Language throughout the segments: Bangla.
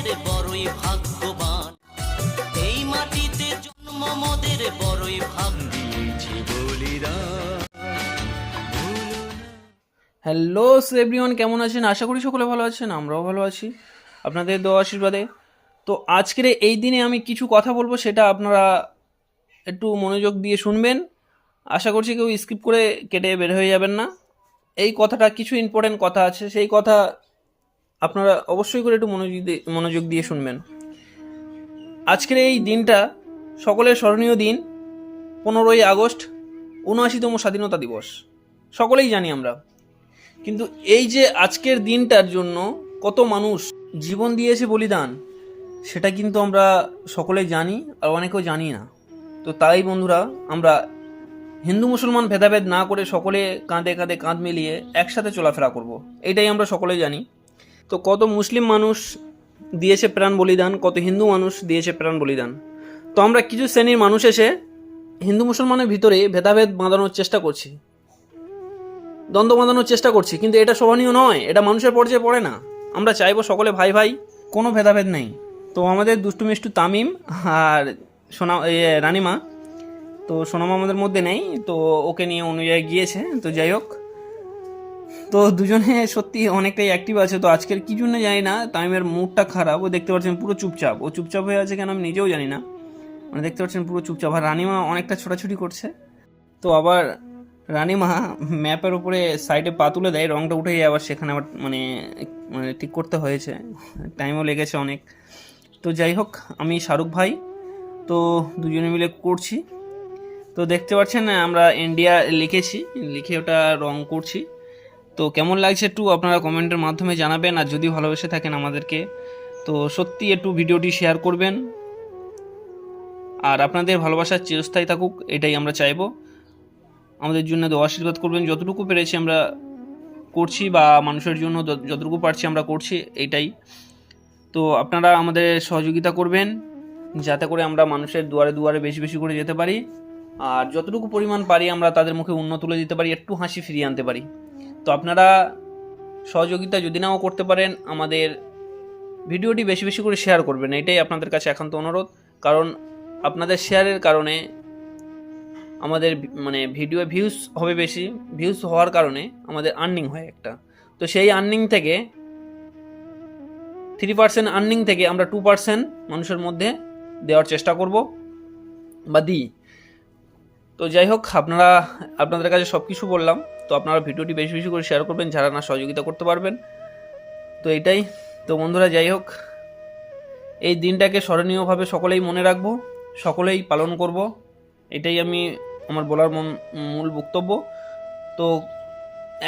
মোদের বড়ই ভাগ্যবান, এই মাটিতে জন্ম মোদের বড়ই ভাগ্যি বলিদান। হ্যালো এভরিওয়ান, কেমন আছেন? আশা করি সকলে ভালো আছেন, আমরাও ভালো আছি আপনাদের দোয়া আশীর্বাদে। তো আজকের এই দিনে আমি কিছু কথা বলবো, সেটা আপনারা একটু মনোযোগ দিয়ে শুনবেন। আশা করছি কেউ স্কিপ করে কেটে বের হয়ে যাবেন না। এই কথাটা কিছু ইম্পর্টেন্ট কথা আছে, সেই কথা আপনারা অবশ্যই করে একটু মনোযোগ দিয়ে শুনবেন। আজকের এই দিনটা সকলের স্মরণীয় দিন, 15ই আগস্ট, ৭৯তম স্বাধীনতা দিবস। সকলেই জানি আমরা, কিন্তু এই যে আজকের দিনটার জন্য কত মানুষ জীবন দিয়েছে বলিদান, সেটা কিন্তু আমরা সকলেই জানি, আর অনেকেও জানি না। তো তাই বন্ধুরা, আমরা হিন্দু মুসলমান ভেদাভেদ না করে সকলে কাঁধে কাঁধে কাঁধ মিলিয়ে একসাথে চলাফেরা করব, এটাই আমরা সকলেই জানি। তো কত মুসলিম মানুষ দিয়েছে প্রাণ বলিদান, কত হিন্দু মানুষ দিয়েছে প্রাণ বলিদান। তো আমরা কিছু শ্রেণীর মানুষ এসে হিন্দু মুসলমানের ভিতরে ভেদাভেদ বাঁধানোর চেষ্টা করছি, দ্বন্দ্ব বাঁধানোর চেষ্টা করছি, কিন্তু এটা শোভনীয় নয়, এটা মানুষের পর্যায়ে পড়ে না। আমরা চাইবো সকলে ভাই ভাই, কোনো ভেদাভেদ নেই। তো আমাদের দুষ্টু মিষ্টু তামিম আর রানিমা, তো সোনামা আমাদের মধ্যে নেই, তো ওকে নিয়ে অন্য জায়গায় গিয়েছে। তো যাই হোক, তো দুজনে সত্যি অনেকটাই অ্যাক্টিভ আছে। তো আজকের কি জন্য জানি না, তামিমের মুডটা খারাপ, ও দেখতে পাচ্ছেন পুরো চুপচাপ, ও চুপচাপ হয়ে আছে কেন আমি নিজেও জানি না, মানে দেখতে পাচ্ছেন পুরো চুপচাপ। আর রানিমা অনেকটা ছোটাছুটি করছে। তো আবার রানিমা ম্যাপের উপরে সাইডে পা তুলে দেয়, রংটা উঠে যায়, আবার সেখানে আবার মানে মানে ঠিক করতে হয়েছে, টাইমও লেগেছে অনেক। তো যাই হোক, আমি শাহরুখ ভাই, তো দুজনে মিলে করছি। তো দেখতে পাচ্ছেন আমরা ইন্ডিয়া লিখেছি, লিখে ওটা রং করছি। তো কেমন লাগছে একটু আপনারা কমেন্টের মাধ্যমে জানাবেন, আর যদি ভালোবেসে থাকেন আমাদেরকে, তো সত্যি একটু ভিডিওটি শেয়ার করবেন। আর আপনাদের ভালোবাসা চিরস্থায়ী থাকুক, এটাই আমরা চাইবো। আমাদের জন্য দোয়া আশীর্বাদ করবেন, যতটুকু পেরেছি আমরা করছি, বা মানুষের জন্য যতটুকু পারছি আমরা করছি, এইটাই। তো আপনারা আমাদের সহযোগিতা করবেন, যাতে করে আমরা মানুষের দুয়ারে দুয়ারে বেশি বেশি করে যেতে পারি, আর যতটুকু পরিমাণ পারি আমরা তাদের মুখে উন্নত তুলে দিতে পারি, একটু হাসি ফিরিয়ে আনতে পারি। তো আপনারা সহযোগিতা যদি নাও করতে পারেন, আমাদের ভিডিওটি বেশি বেশি করে শেয়ার করবেন, এটাই আপনাদের কাছে একান্ত অনুরোধ। কারণ আপনাদের শেয়ারের কারণে আমাদের মানে ভিডিও ভিউজ হবে বেশি, ভিউজ হওয়ার কারণে আমাদের আর্নিং হয় একটা। তো সেই আর্নিং থেকে 3% আর্নিং থেকে আমরা 2% মানুষের মধ্যে দেওয়ার চেষ্টা করব বা দিই। তো যাই হোক, আপনাদের কাছে সব কিছু বললাম। তো আপনারা ভিডিওটি বেশি বেশি করে শেয়ার করবেন, যারা না সহযোগিতা করতে পারবেন। তো এইটাই। তো বন্ধুরা, যাই হোক, এই দিনটাকে স্মরণীয়ভাবে সকলেই মনে রাখবো, সকলেই পালন করব, এটাই আমার বলার মূল বক্তব্য। তো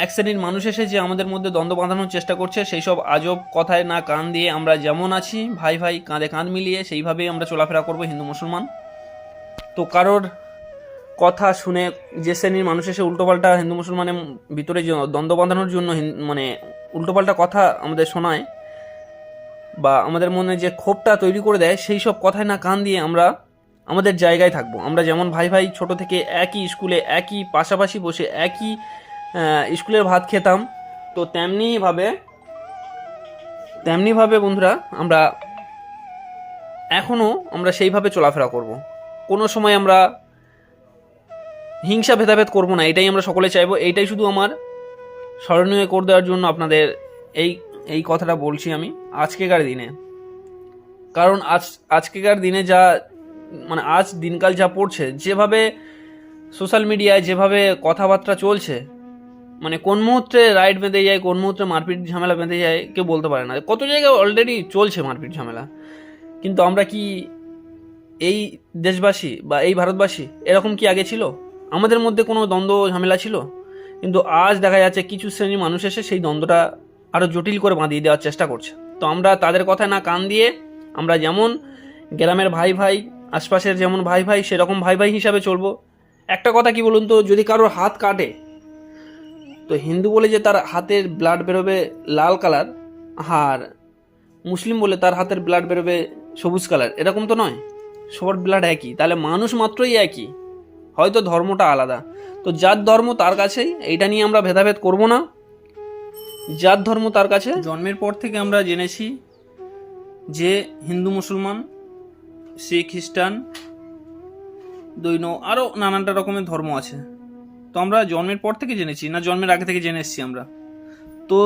এক শ্রেণীর মানুষ এসে যে আমাদের মধ্যে দ্বন্দ্ব বাঁধানোর চেষ্টা করছে, সেই সব আজব কথায় না কান দিয়ে আমরা যেমন আছি ভাই ভাই কাঁধে কাঁধ মিলিয়ে, সেইভাবেই আমরা চলাফেরা করব হিন্দু মুসলমান। তো কারোর কথা শুনে যে শ্রেণীর মানুষ এসে উল্টোপাল্টা হিন্দু মুসলমানের ভিতরে দ্বন্দ্ব বাঁধানোর জন্য মানে উল্টোপাল্টা কথা আমাদের শোনায়, বা আমাদের মনে যে ক্ষোভটা তৈরি করে দেয়, সেই সব কথায় না কান দিয়ে আমরা আমাদের জায়গায় থাকবো। আমরা যেমন ভাই ভাই ছোট থেকে একই স্কুলে একই পাশাপাশি বসে একই স্কুলের ভাত খেতাম, তো তেমনিভাবে বন্ধুরা আমরা এখনও সেইভাবে চলাফেরা করব। কোনো সময় আমরা হিংসা ভেদাভেদ করব না, এটাই আমরা সকলে চাইবো। এইটাই শুধু আমার স্মরণীয় করে দেওয়ার জন্য আপনাদের এই কথাটা বলছি আমি আজকেকার দিনে। কারণ আজকেকার দিনে যা মানে আজ দিনকাল যা পড়ছে, যেভাবে সোশ্যাল মিডিয়ায় যেভাবে কথাবার্তা চলছে, মানে কোন মুহূর্তে রাইট বেঁধে যায়, কোন মুহূর্তে মারপিট ঝামেলা বেঁধে যায়, কেউ বলতে পারে না। কত জায়গায় অলরেডি চলছে মারপিট ঝামেলা, কিন্তু আমরা কি এই দেশবাসী বা এই ভারতবাসী এরকম কি আগে ছিল? আমাদের মধ্যে কোনো দ্বন্দ্ব ঝামেলা ছিল? কিন্তু আজ দেখা যাচ্ছে কিছু শ্রেণীর মানুষ এসে সেই দ্বন্দ্বটা আরও জটিল করে বাঁধিয়ে দেওয়ার চেষ্টা করছে। তো আমরা তাদের কথায় না কান দিয়ে, আমরা যেমন গ্রামের ভাই ভাই, আশপাশের যেমন ভাই ভাই, সেরকম ভাই ভাই হিসাবে চলবো। একটা কথা কি বলুন তো, যদি কারোর হাত কাটে, তো হিন্দু বলে যে তার হাতের ব্লাড বেরোবে লাল কালার, আর মুসলিম বলে তার হাতের ব্লাড বেরোবে সবুজ কালার, এরকম তো নয়। সবার ব্লাড একই, তাহলে মানুষ মাত্রই একই, হয়তো ধর্মটা আলাদা। তো যার ধর্ম তার কাছেই, এইটা নিয়ে আমরা ভেদাভেদ করব না। যার ধর্ম তার কাছে। জন্মের পর থেকে আমরা জেনেছি যে হিন্দু মুসলমান, শিখ, খ্রিস্টান, জৈন, আরও নানানটা রকমের ধর্ম আছে। তো আমরা জন্মের পর থেকে জেনেছি না জন্মের আগে থেকে জেনে এসেছি আমরা? তো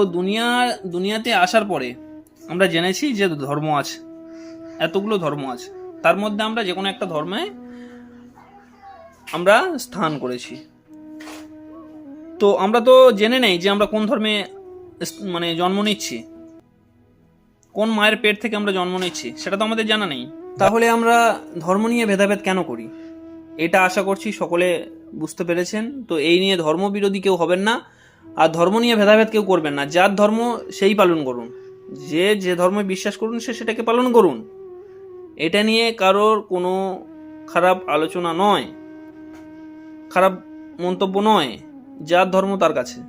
দুনিয়াতে আসার পরে আমরা জেনেছি যে ধর্ম আছে, এতগুলো ধর্ম আছে, তার মধ্যে আমরা যে কোনো একটা ধর্মে আমরা স্থান করেছি। তো আমরা তো জেনে নেই যে আমরা কোন ধর্মে মানে জন্ম নিচ্ছি, কোন মায়ের পেট থেকে আমরা জন্ম নিচ্ছি, সেটা তো আমাদের জানা নেই। তাহলে আমরা ধর্ম নিয়ে ভেদাভেদ কেন করি? এটা আশা করছি সকলে বুঝতে পেরেছেন। তো এই নিয়ে ধর্ম বিরোধী কেউ হবেন না, আর ধর্ম নিয়ে ভেদাভেদ কেউ করবেন না। যার ধর্ম সেই পালন করুন, যে ধর্মে বিশ্বাস করুন সে সেটাকে পালন করুন। এটা নিয়ে কারোর কোনো খারাপ আলোচনা নয়, খারাপ মন্তব্য নয়, যার ধর্ম তার কাছে।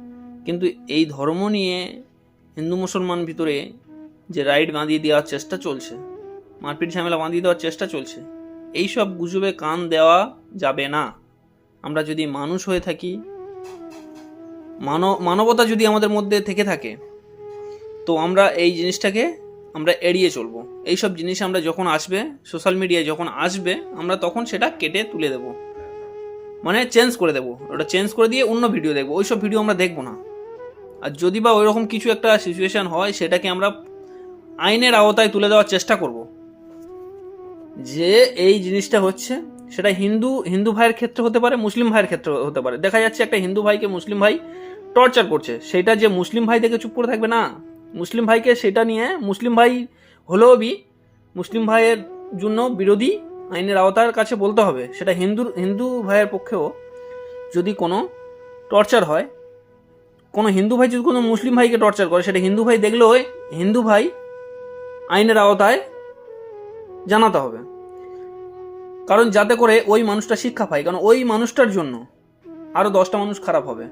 কিন্তু এই ধর্ম নিয়ে হিন্দু মুসলমান ভিতরে যে রাইট বাঁধিয়ে দেওয়ার চেষ্টা চলছে, মারপিট ঝামেলা বাঁধিয়ে দেওয়ার চেষ্টা চলছে, এইসব গুজবে কান দেওয়া যাবে না। আমরা যদি মানুষ হয়ে থাকি, মানবতা যদি আমাদের মধ্যে থেকে থাকে, তো আমরা এই জিনিসটাকে আমরা এড়িয়ে চলবো। এইসব জিনিস আমরা যখন আসবে, সোশ্যাল মিডিয়ায় যখন আসবে, আমরা তখন সেটা কেটে তুলে দেব, মানে চেঞ্জ করে দেবো, ওটা চেঞ্জ করে দিয়ে অন্য ভিডিও দেখবো। ওইসব ভিডিও আমরা দেখবো না। আর যদি বা ওইরকম কিছু একটা সিচুয়েশান হয়, সেটাকে আমরা আইনের আওতায় তুলে দেওয়ার চেষ্টা করব। যে এই জিনিসটা হচ্ছে, সেটা হিন্দু ভাইয়ের ক্ষেত্রে হতে পারে, মুসলিম ভাইয়ের ক্ষেত্রে হতে পারে। দেখা যাচ্ছে একটা হিন্দু ভাইকে মুসলিম ভাই টর্চার করছে, সেটা যে মুসলিম ভাই থেকে চুপ করে থাকবে না, মুসলিম ভাইকে সেটা নিয়ে, মুসলিম ভাই হলেও মুসলিম ভাইয়ের জন্য বিরোধী আইনের আওতার কাছে বলতে হবে। সেটা হিন্দু ভাইয়ের পক্ষেও যদি কোনো টর্চার হয়, কোনো হিন্দু ভাই যদি কোনো মুসলিম ভাইকে টর্চার করে, সেটা হিন্দু ভাই দেখলেও হিন্দু ভাই আইনের আওতায় জানাতে হবে। কারণ যাতে করে ওই মানুষটা শিক্ষা পায়, কারণ ওই মানুষটার জন্য আরও 10টা মানুষ খারাপ হবে।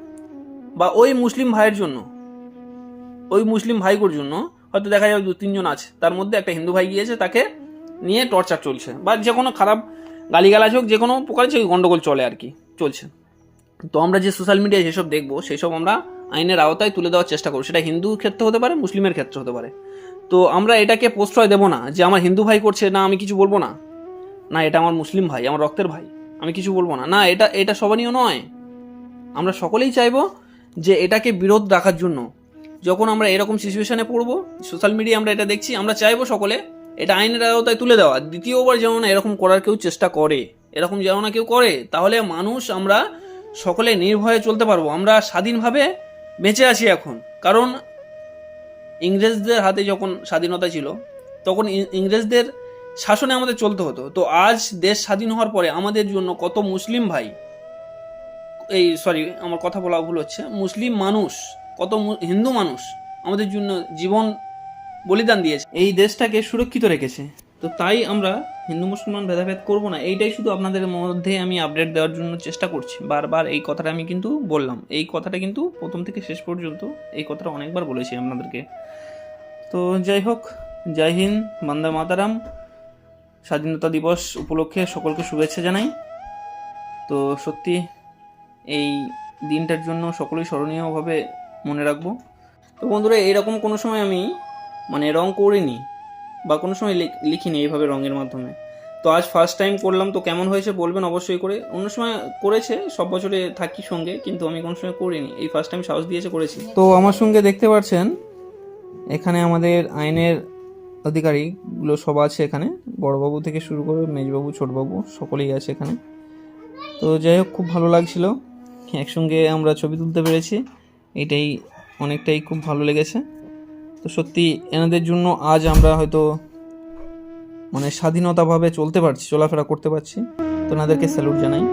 বা ওই মুসলিম ভাইয়ের জন্য, ওই মুসলিম ভাইগুলোর জন্য হয়তো দেখা যাবে 2-3 জন আছে, তার মধ্যে একটা হিন্দু ভাই গিয়েছে, তাকে নিয়ে টর্চার চলছে, বা যে কোনো খারাপ গালিগালাজ হোক, যে কোনো প্রকারের যে গন্ডগোল চলে আর কি চলছে। তো আমরা যে সোশ্যাল মিডিয়ায় যেসব দেখবো, সেসব আমরা আইনের আওতায় তুলে দেওয়ার চেষ্টা করব। সেটা হিন্দুর ক্ষেত্রে হতে পারে, মুসলিমের ক্ষেত্রে হতে পারে। তো আমরা এটাকে প্রশ্রয় দেব না যে আমার হিন্দু ভাই করছে, না আমি কিছু বলবো না, না এটা আমার মুসলিম ভাই, আমার রক্তের ভাই, আমি কিছু বলবো না, না এটা সবারই নয়। আমরা সকলেই চাইবো যে এটাকে বিরোধ রাখার জন্য। যখন আমরা এরকম সিচুয়েশনে পড়বো, সোশ্যাল মিডিয়ায় আমরা এটা দেখছি, আমরা চাইবো সকলে এটা আইনের আওতায় তুলে দেওয়া। দ্বিতীয়বার যেমন এরকম করার কেউ চেষ্টা করে, এরকম যেমন না কেউ করে, তাহলে মানুষ আমরা সকলে নির্ভয়ে চলতে পারবো। আমরা স্বাধীনভাবে বেঁচে আছি এখন। কারণ ইংরেজদের হাতে যখন স্বাধীনতা ছিল, তখন ইংরেজদের শাসনে আমাদের চলতে হতো। তো আজ দেশ স্বাধীন হওয়ার পরে আমাদের জন্য কত মুসলিম ভাই, আমার কথা বলা ভুল হচ্ছে, মুসলিম মানুষ, কত হিন্দু মানুষ আমাদের জন্য জীবন বলিদান দিয়েছে, এই দেশটাকে সুরক্ষিত রেখেছে। তো তাই আমরা হিন্দু মুসলমান ভেদাভেদ করব না। এইটাই শুধু আপনাদের মধ্যে আমি আপডেট দেওয়ার জন্য চেষ্টা করছি। বারবার এই কথাটা আমি কিন্তু বললাম, এই কথাটা কিন্তু প্রথম থেকে শেষ পর্যন্ত এই কথাটা অনেকবার বলেছি আপনাদেরকে। তো যাই হোক, জয় হিন্দ, বন্দে মাতারাম। স্বাধীনতা দিবস উপলক্ষে সকলকে শুভেচ্ছা জানাই। তো সত্যি এই দিনটার জন্য সকলেই স্মরণীয়ভাবে মনে রাখবো। তো বন্ধুরা, এইরকম কোনো সময় আমি রং করিনি বা কোনো সময় লিখিনি এইভাবে রঙের মাধ্যমে। তো আজ ফার্স্ট টাইম করলাম। তো কেমন হয়েছে বলবেন অবশ্যই করে। অন্য সময় করেছে, সব বছরে থাকি সঙ্গে, কিন্তু আমি কোনো সময় করিনি, এই ফার্স্ট টাইম সাহস দিয়েছে করেছি। তো আমার সঙ্গে দেখতে পাচ্ছেন এখানে আমাদের আইনের অধিকারীগুলো সব আছে এখানে, বড়বাবু থেকে শুরু করে মেজবাবু, ছোটবাবু সকলেই আছে এখানে। তো যাই হোক, খুব ভালো লাগছিল, একসঙ্গে আমরা ছবি তুলতে পেরেছি, এটাই অনেকটাই খুব ভালো লেগেছে। তো সত্যি এনাদের জন্য আজ আমরা হয়তো স্বাধীনতাভাবে চলতে পারছি, চলাফেরা করতে পারছি। তো এনাদেরকে স্যালুট জানাই।